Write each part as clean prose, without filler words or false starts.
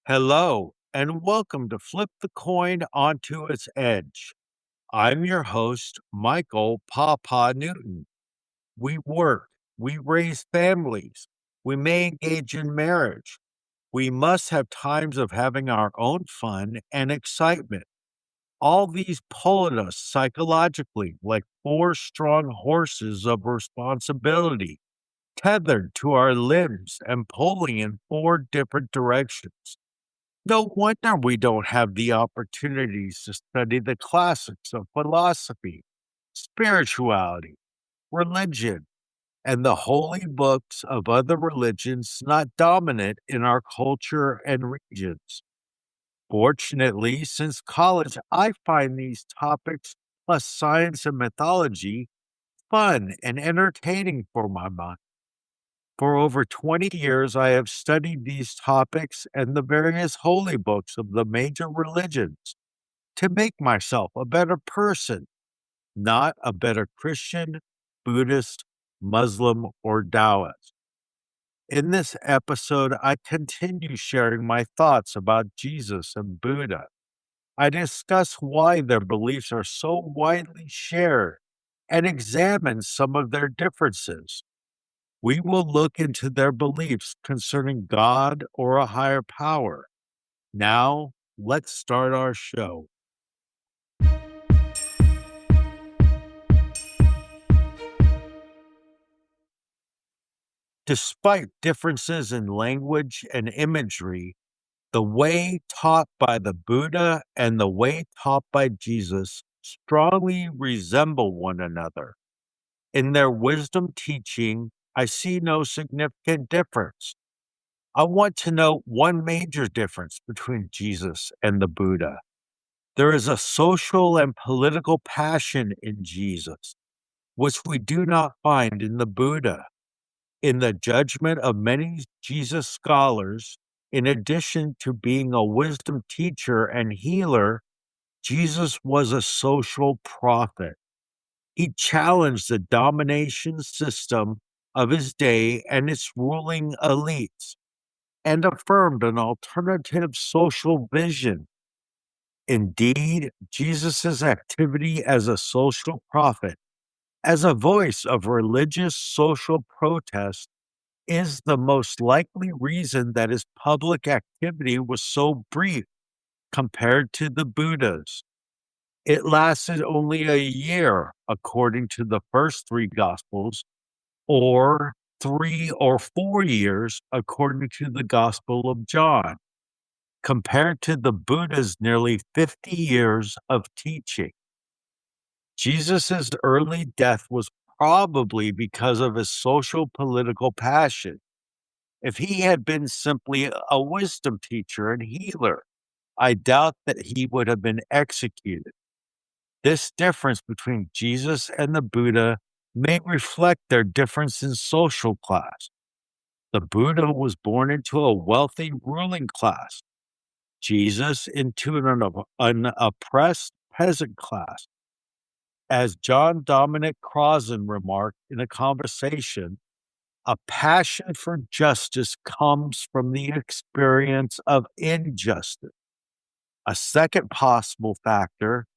Hello, and welcome to Flip the Coin Onto Its Edge. I'm your host, Michael Papa Newton. We work, we raise families, we may engage in marriage. We must have times of having our own fun and excitement. All these pull at us psychologically like four strong horses of responsibility, tethered to our limbs and pulling in four different directions. No wonder we don't have the opportunities to study the classics of philosophy, spirituality, religion, and the holy books of other religions not dominant in our culture and regions. Fortunately, since college, I find these topics plus science and mythology fun and entertaining for my mind. For over 20 years, I have studied these topics and the various holy books of the major religions to make myself a better person, not a better Christian, Buddhist, Muslim, or Taoist. In this episode, I continue sharing my thoughts about Jesus and Buddha. I discuss why their beliefs are so widely shared and examine some of their differences. We will look into their beliefs concerning God or a higher power. Now, let's start our show. Despite differences in language and imagery, the way taught by the Buddha and the way taught by Jesus strongly resemble one another. In their wisdom teaching, I see no significant difference. I want to note one major difference between Jesus and the Buddha. There is a social and political passion in Jesus, which we do not find in the Buddha. In the judgment of many Jesus scholars, in addition to being a wisdom teacher and healer, Jesus was a social prophet. He challenged the domination system of his day and its ruling elites and affirmed an alternative social vision. Indeed, Jesus' activity as a social prophet, as a voice of religious social protest, is the most likely reason that his public activity was so brief compared to the Buddha's. It lasted only a year, according to the first three Gospels, or 3 or 4 years, according to the Gospel of John, compared to the Buddha's nearly 50 years of teaching. Jesus' early death was probably because of his social political passion. If he had been simply a wisdom teacher and healer, I doubt that he would have been executed. This difference between Jesus and the Buddha may reflect their difference in social class. The Buddha was born into a wealthy ruling class, Jesus into an oppressed peasant class. As John Dominic Crossan remarked in a conversation, a passion for justice comes from the experience of injustice. A second possible factor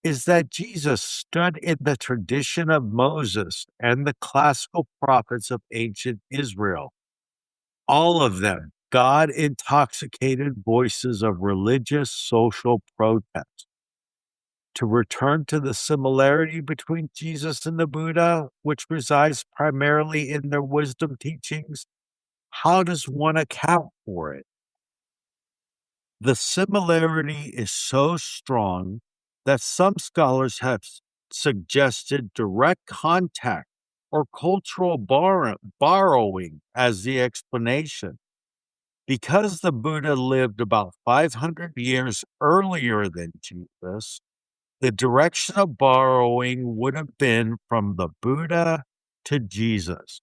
is that Jesus stood in the tradition of Moses and the classical prophets of ancient Israel. All of them God intoxicated voices of religious social protest. To return to the similarity between Jesus and the Buddha, which resides primarily in their wisdom teachings, how does one account for it? The similarity is so strong that some scholars have suggested direct contact or cultural borrowing as the explanation. Because the Buddha lived about 500 years earlier than Jesus, the direction of borrowing would have been from the Buddha to Jesus.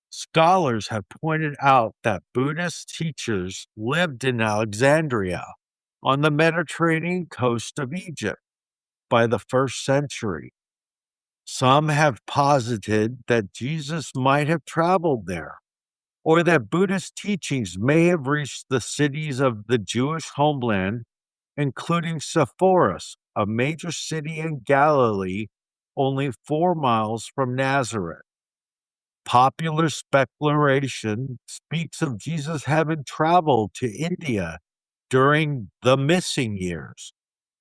Scholars have pointed out that Buddhist teachers lived in Alexandria on the Mediterranean coast of Egypt by the first century. Some have posited that Jesus might have traveled there. or that Buddhist teachings may have reached the cities of the Jewish homeland, including Sepphoris, a major city in Galilee only 4 miles from Nazareth. Popular speculation speaks of Jesus having traveled to India during the missing years,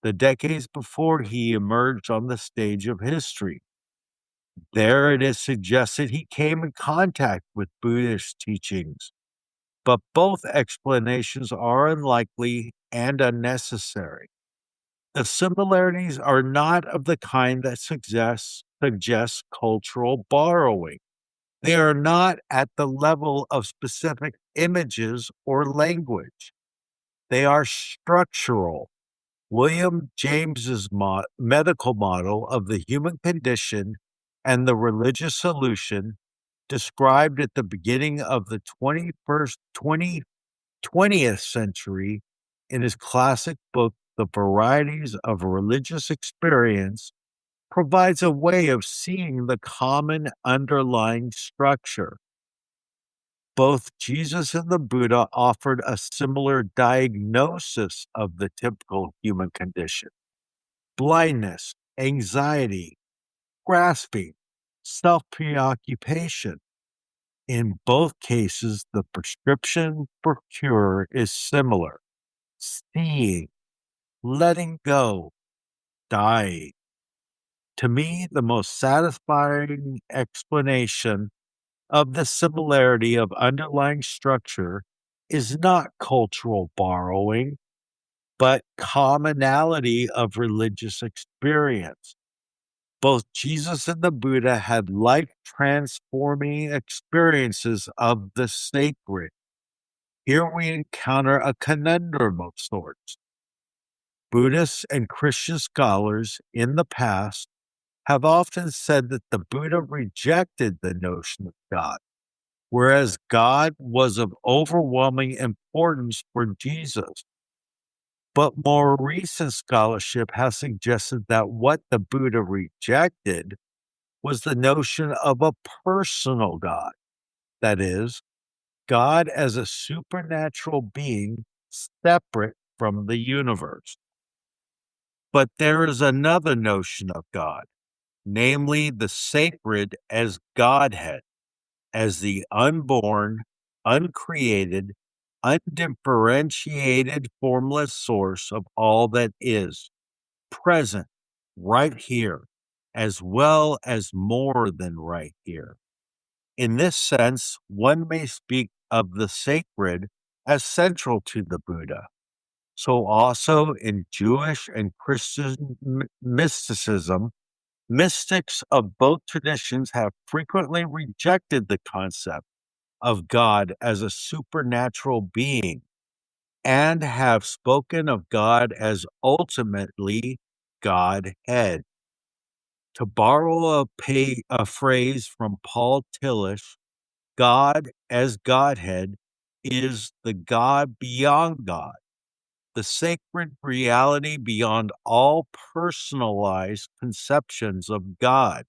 the decades before he emerged on the stage of history. There it is suggested he came in contact with Buddhist teachings, but both explanations are unlikely and unnecessary. The similarities are not of the kind that suggests cultural borrowing. They are not at the level of specific images or language. They are structural. William James's medical model of the human condition and the religious solution, described at the beginning of the 20th century in his classic book, The Varieties of Religious Experience, provides a way of seeing the common underlying structure. Both Jesus and the Buddha offered a similar diagnosis of the typical human condition: blindness, anxiety, grasping, self preoccupation. In both cases, the prescription for cure is similar: seeing, letting go, dying. To me, the most satisfying explanation of the similarity of underlying structure is not cultural borrowing, but commonality of religious experience. Both Jesus and the Buddha had life transforming experiences of the sacred. Here we encounter a conundrum of sorts. Buddhists and Christian scholars in the past have often said that the Buddha rejected the notion of God, whereas God was of overwhelming importance for Jesus. But more recent scholarship has suggested that what the Buddha rejected was the notion of a personal God. That is, God as a supernatural being separate from the universe. But there is another notion of God, namely the sacred as Godhead, as the unborn, uncreated, undifferentiated, formless source of all that is, present right here, as well as more than right here. In this sense, one may speak of the sacred as central to the Buddha. So, also in Jewish and Christian mysticism, mystics of both traditions have frequently rejected the concept of God as a supernatural being and have spoken of God as ultimately Godhead. To borrow a phrase from Paul Tillich, God as Godhead is the God beyond God, the sacred reality beyond all personalized conceptions of God.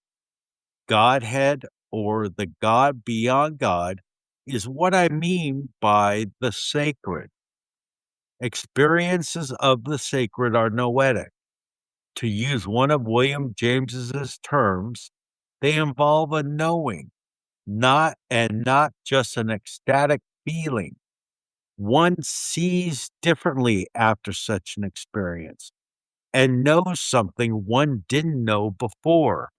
Godhead, or the God beyond God, is what I mean by the sacred. Experiences of the sacred are noetic. To use one of William James's terms, they involve a knowing, not just an ecstatic feeling. One sees differently after such an experience and knows something one didn't know before.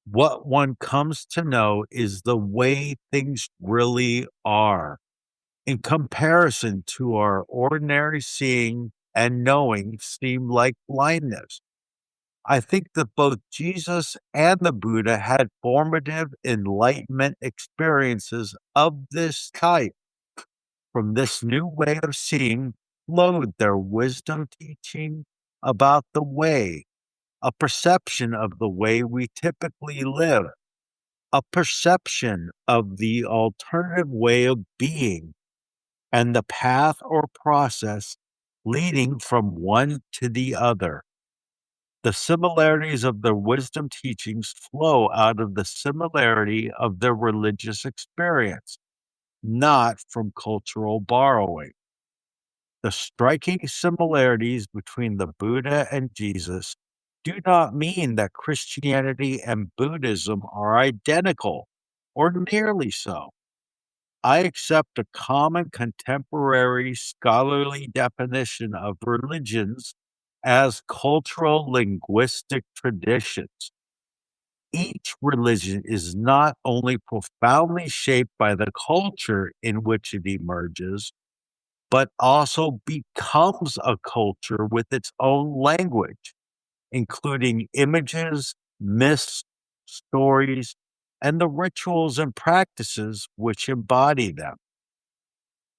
What one comes to know is the way things really are, in comparison to our ordinary seeing and knowing seem like blindness. I think that both Jesus and the Buddha had formative enlightenment experiences of this type. From this new way of seeing flowed their wisdom teaching about the way, a perception of the way we typically live, a perception of the alternative way of being, and the path or process leading from one to the other. The similarities of their wisdom teachings flow out of the similarity of their religious experience. not from cultural borrowing. The striking similarities between the Buddha and Jesus do not mean that Christianity and Buddhism are identical or nearly so. I accept a common contemporary scholarly definition of religions as cultural linguistic traditions. Each religion is not only profoundly shaped by the culture in which it emerges, but also becomes a culture with its own language, including images, myths, stories, and the rituals and practices which embody them.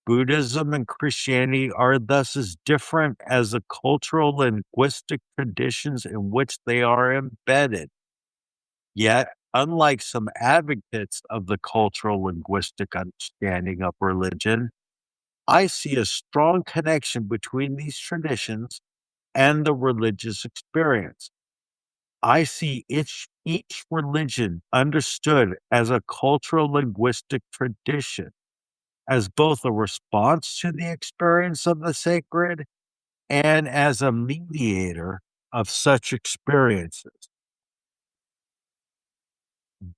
Buddhism and Christianity are thus as different as the cultural linguistic traditions in which they are embedded. Yet, unlike some advocates of the cultural linguistic understanding of religion, I see a strong connection between these traditions and the religious experience. I see each religion understood as a cultural linguistic tradition, as both a response to the experience of the sacred and as a mediator of such experiences.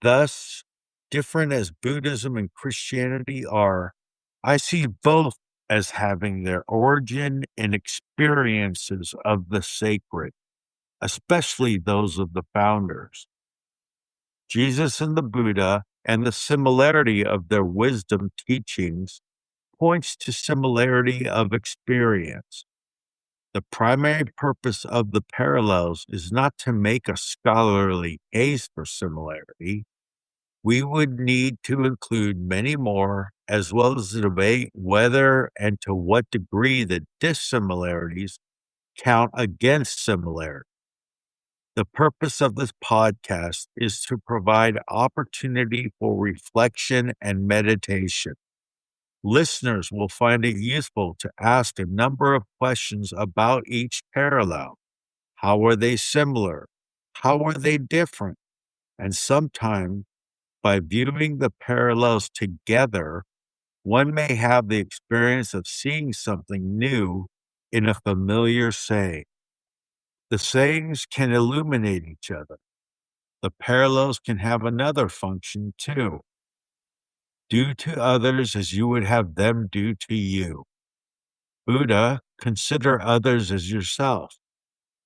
Thus, different as Buddhism and Christianity are, I see both as having their origin in experiences of the sacred, especially those of the founders. Jesus and the Buddha and the similarity of their wisdom teachings points to similarity of experience. The primary purpose of the parallels is not to make a scholarly case for similarity. We would need to include many more, as well as debate whether and to what degree the dissimilarities count against similarity. The purpose of this podcast is to provide opportunity for reflection and meditation. Listeners will find it useful to ask a number of questions about each parallel. How are they similar? How are they different? And sometimes, by viewing the parallels together, one may have the experience of seeing something new in a familiar saying. The sayings can illuminate each other. The parallels can have another function too. Do to others as you would have them do to you. Buddha, consider others as yourself.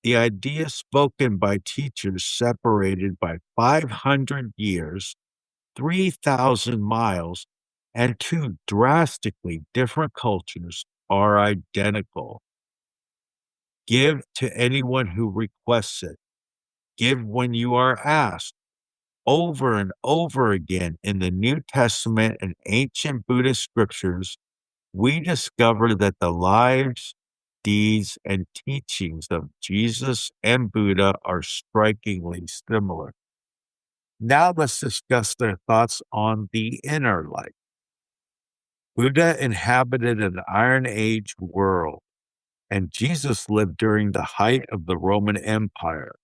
The idea spoken by teachers separated by 500 years, 3,000 miles, and two drastically different cultures are identical. Give to anyone who requests it. Give when you are asked. Over and over again in the New Testament and ancient Buddhist scriptures, we discover that the lives, deeds, and teachings of Jesus and Buddha are strikingly similar. Now let's discuss their thoughts on the inner life. Buddha inhabited an Iron Age world, and Jesus lived during the height of the Roman Empire.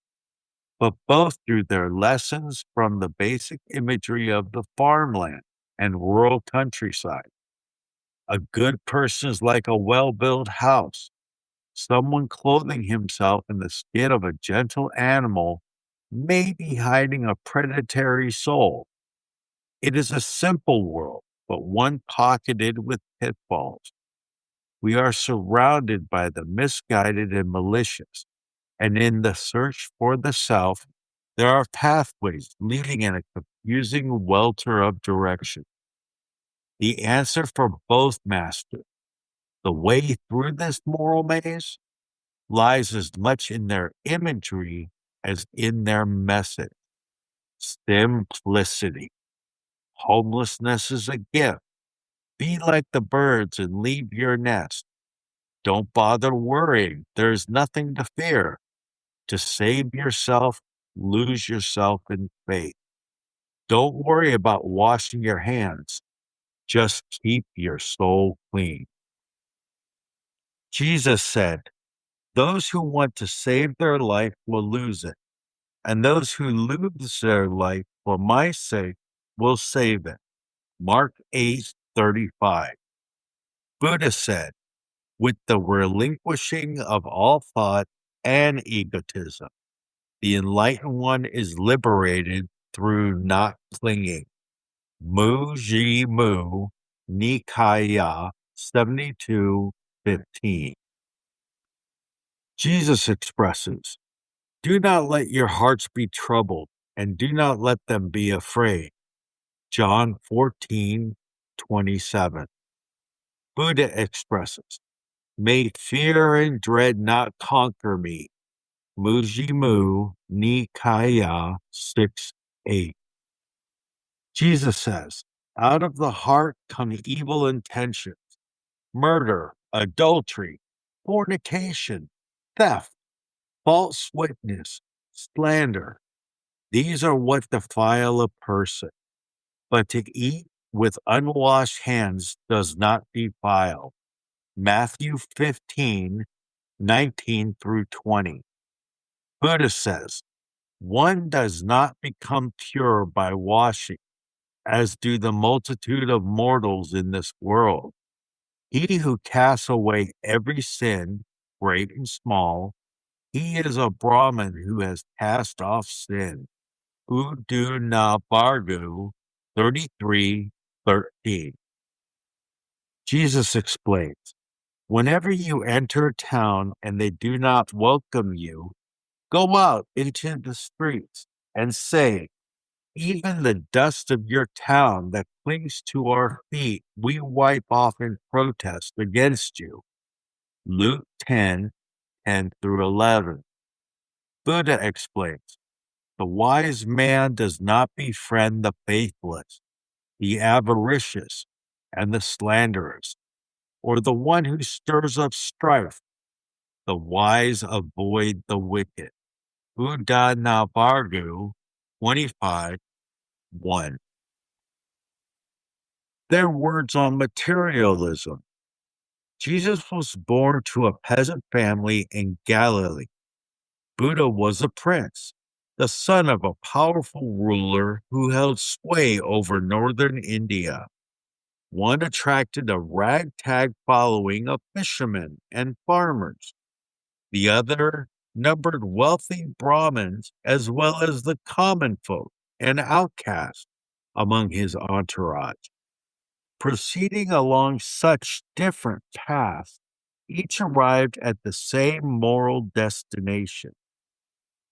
But both drew their lessons from the basic imagery of the farmland and rural countryside. A good person is like a well-built house. Someone clothing himself in the skin of a gentle animal may be hiding a predatory soul. It is a simple world, but one pocketed with pitfalls. We are surrounded by the misguided and malicious, and in the search for the self, there are pathways leading in a confusing welter of direction. The answer for both masters, the way through this moral maze, lies as much in their imagery as in their message. Simplicity. Homelessness is a gift. Be like the birds and leave your nest. Don't bother worrying. There's nothing to fear. To save yourself, lose yourself in faith. Don't worry about washing your hands. Just keep your soul clean. Jesus said, those who want to save their life will lose it, and those who lose their life for my sake will save it. Mark 8:34. 35. Buddha said, with the relinquishing of all thought and egotism, the enlightened one is liberated through not clinging. Mu Ji Mu Nikaya 72:15. Jesus expresses, do not let your hearts be troubled, and do not let them be afraid. John 14:27. Buddha expresses, may fear and dread not conquer me. Mujimu Nikaya 6:8. Jesus says, out of the heart come evil intentions, murder, adultery, fornication, theft, false witness, slander. These are what defile a person. But to eat with unwashed hands does not defile. Matthew 15:19 through 20. Buddha says, one does not become pure by washing, as do the multitude of mortals in this world. He who casts away every sin, great and small, he is a Brahmin who has cast off sin. Udu na Bargu 33:13. Jesus explains, whenever you enter a town and they do not welcome you, go out into the streets and say, even the dust of your town that clings to our feet, we wipe off in protest against you. Luke 10:10 through 11. Buddha explains, the wise man does not befriend the faithless, the avaricious, and the slanderous, or the one who stirs up strife. The wise avoid the wicked. Buddha Navargu 25:1. Their words on materialism. Jesus was born to a peasant family in Galilee. Buddha was a prince, the son of a powerful ruler who held sway over northern India. One attracted a ragtag following of fishermen and farmers. The other numbered wealthy Brahmins as well as the common folk and outcasts among his entourage. Proceeding along such different paths, each arrived at the same moral destination.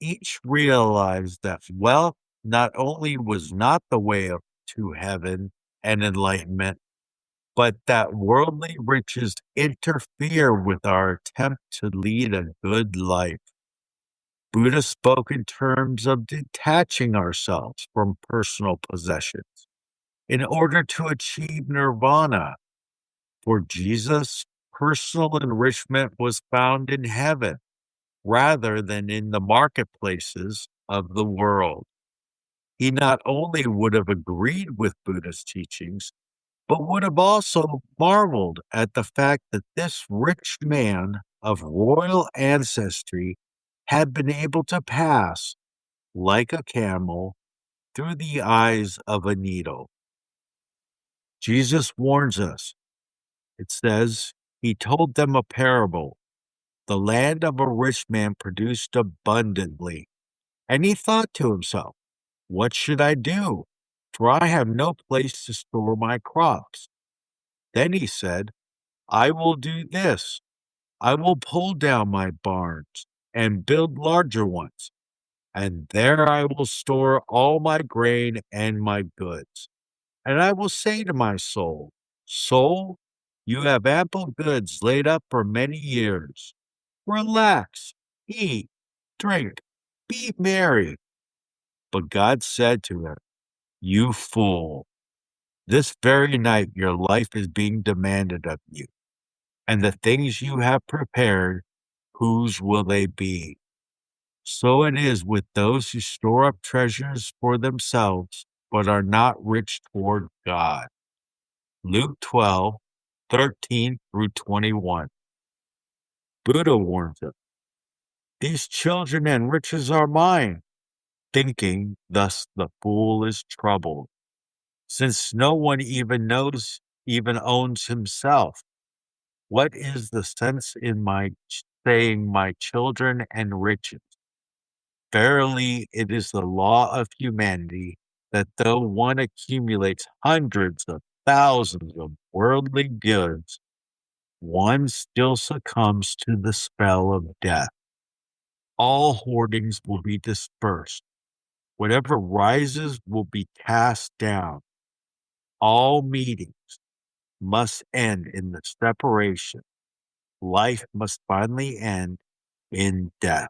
Each realized that wealth not only was not the way to heaven and enlightenment, but that worldly riches interfere with our attempt to lead a good life. Buddha spoke in terms of detaching ourselves from personal possessions in order to achieve nirvana. For Jesus, personal enrichment was found in heaven rather than in the marketplaces of the world. He not only would have agreed with Buddha's teachings, but would have also marveled at the fact that this rich man of royal ancestry had been able to pass, like a camel, through the eyes of a needle. Jesus warns us. It says, he told them a parable. The land of a rich man produced abundantly. And he thought to himself, what should I do? For I have no place to store my crops. Then he said, I will do this. I will pull down my barns and build larger ones, and there I will store all my grain and my goods. And I will say to my soul, soul, you have ample goods laid up for many years. Relax, eat, drink, be merry. But God said to him, you fool, this very night your life is being demanded of you, and the things you have prepared, whose will they be? So it is with those who store up treasures for themselves, but are not rich toward God. Luke 12:13 through 21. Buddha warns us, these children and riches are mine, thinking thus the fool is troubled, since no one even knows even owns himself. What is the sense in my saying my children and riches? Verily, it is the law of humanity that though one accumulates hundreds of thousands of worldly goods, one still succumbs to the spell of death. All hoardings will be dispersed. Whatever rises will be cast down. All meetings must end in the separation. Life must finally end in death.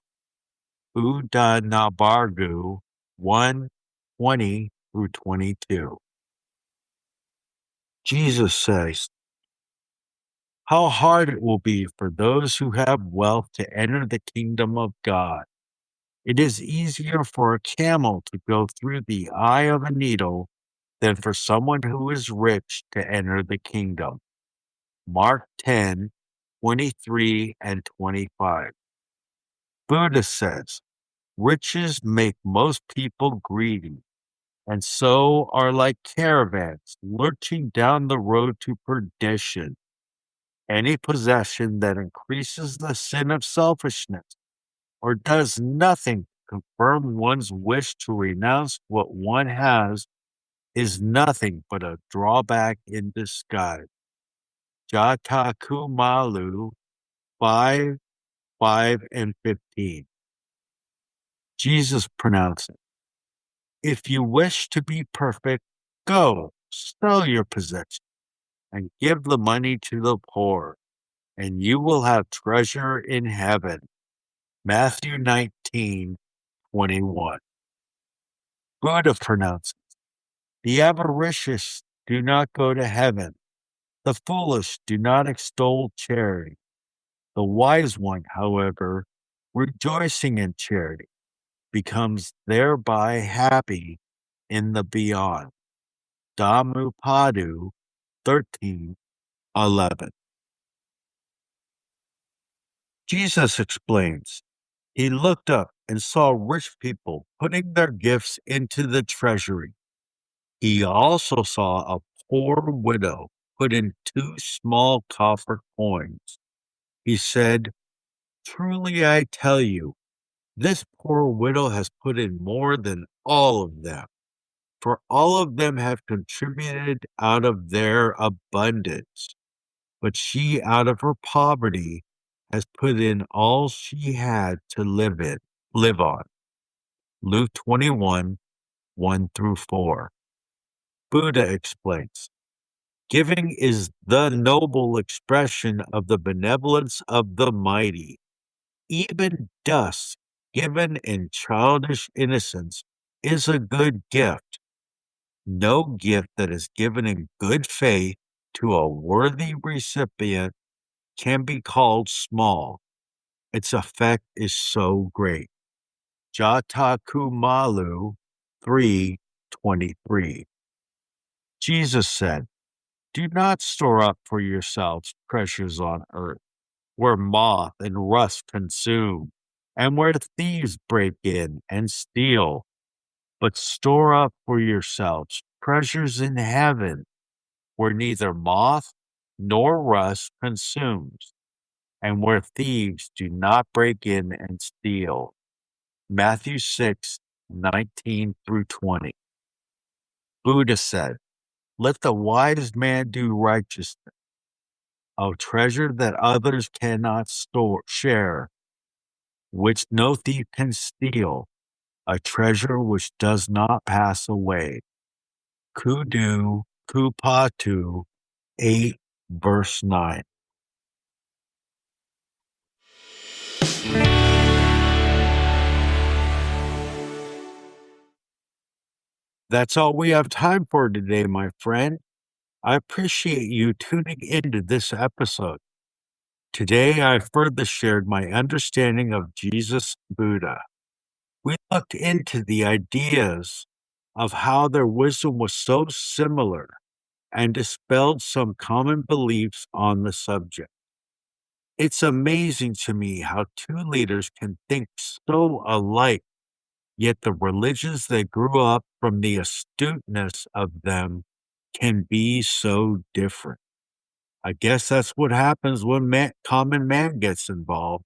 Uda Nabargu 1:20 through 22. Jesus says, how hard it will be for those who have wealth to enter the kingdom of God. It is easier for a camel to go through the eye of a needle than for someone who is rich to enter the kingdom. Mark 10:23 and 25. Buddha says, riches make most people greedy, and so are like caravans lurching down the road to perdition. Any possession that increases the sin of selfishness or does nothing to confirm one's wish to renounce what one has is nothing but a drawback in disguise. Jatakumalu 5:5 and 15. Jesus pronounced it. If you wish to be perfect, go, sell your possessions and give the money to the poor, and you will have treasure in heaven. Matthew 19:21. Buddha pronounced it. The avaricious do not go to heaven. The foolish do not extol charity. The wise one, however, rejoicing in charity, becomes thereby happy in the beyond. Dhammapadu 13:11. Jesus explains, he looked up and saw rich people putting their gifts into the treasury. He also saw a poor widow put in 2 small copper coins. He said, truly I tell you, this poor widow has put in more than all of them, for all of them have contributed out of their abundance. But she, out of her poverty, has put in all she had to live on. Luke 21:1 through 4. Buddha explains, giving is the noble expression of the benevolence of the mighty. Even dust given in childish innocence is a good gift. No gift that is given in good faith to a worthy recipient can be called small. Its effect is so great. Jatakumalu 3:23. Jesus said, do not store up for yourselves treasures on earth, where moth and rust consume, and where thieves break in and steal, but store up for yourselves treasures in heaven, where neither moth nor rust consumes, and where thieves do not break in and steal. Matthew 6:19 through 20. Buddha said, let the wise man do righteousness, a treasure that others cannot share, which no thief can steal, a treasure which does not pass away. Kudu Kupatu 8, verse 9. That's all we have time for today, my friend. I appreciate you tuning into this episode. Today, I further shared my understanding of Jesus Buddha. We looked into the ideas of how their wisdom was so similar and dispelled some common beliefs on the subject. It's amazing to me how two leaders can think so alike, yet the religions they grew up from the astuteness of them can be so different. I guess that's what happens when common man gets involved.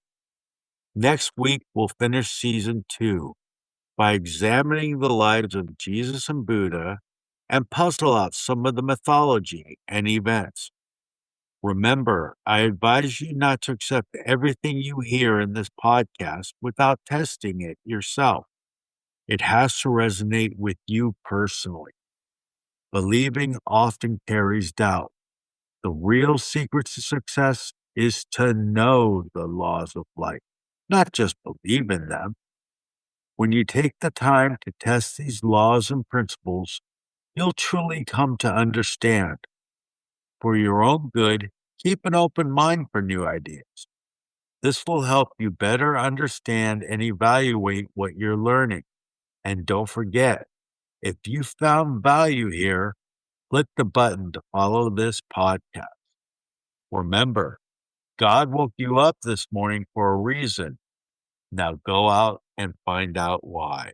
Next week, we'll finish season 2 by examining the lives of Jesus and Buddha and puzzle out some of the mythology and events. Remember, I advise you not to accept everything you hear in this podcast without testing it yourself. It has to resonate with you personally. Believing often carries doubt. The real secret to success is to know the laws of life, not just believe in them. When you take the time to test these laws and principles, you'll truly come to understand. For your own good, keep an open mind for new ideas. This will help you better understand and evaluate what you're learning. And don't forget, if you found value here, click the button to follow this podcast. Remember, God woke you up this morning for a reason. Now go out and find out why.